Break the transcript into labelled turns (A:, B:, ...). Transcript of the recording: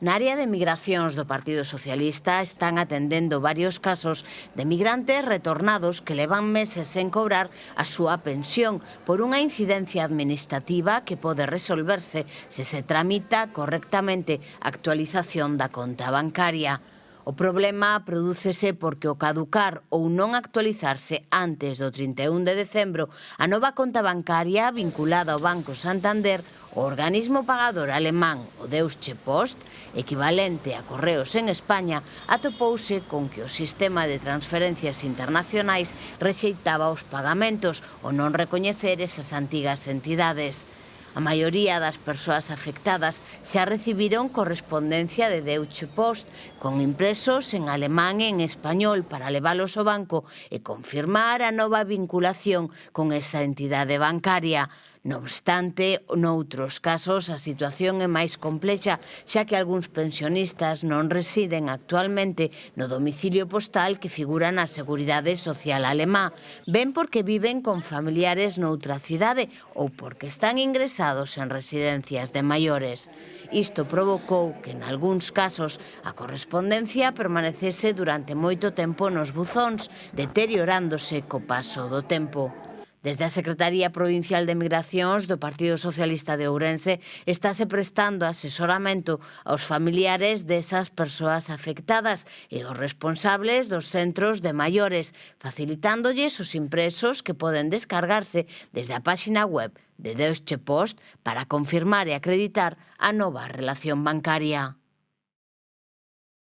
A: Na área de migracións do Partido Socialista están atendendo varios casos de migrantes retornados que levan meses sen cobrar a súa pensión por unha incidencia administrativa que pode resolverse se se tramita correctamente a actualización da conta bancaria. O problema prodúcese porque ao caducar ou non actualizarse antes do 31 de decembro a nova conta bancaria vinculada ao Banco Santander, o organismo pagador alemán, o Deutsche Post, equivalente a Correos en España, atopouse con que o sistema de transferencias internacionais rexeitaba os pagamentos ou non recoñecer esas antigas entidades. A maioría das persoas afectadas xa recibiron correspondencia de Deutsche Post con impresos en alemán e en español para levalos ao banco e confirmar a nova vinculación con esa entidade bancaria. No obstante, noutros casos a situación é máis complexa, xa que algúns pensionistas non residen actualmente no domicilio postal que figura na Seguridade Social alemá, ben porque viven con familiares noutra cidade ou porque están ingresados en residencias de maiores. Isto provocou que, en algúns casos, a correspondencia permanecese durante moito tempo nos buzóns, deteriorándose co paso do tempo. Desde a Secretaría Provincial de Migracións do Partido Socialista de Ourense estáse prestando asesoramento aos familiares desas persoas afectadas e aos responsables dos centros de maiores, facilitándolles os impresos que poden descargarse desde a páxina web de Deutsche Post para confirmar e acreditar a nova relación bancaria.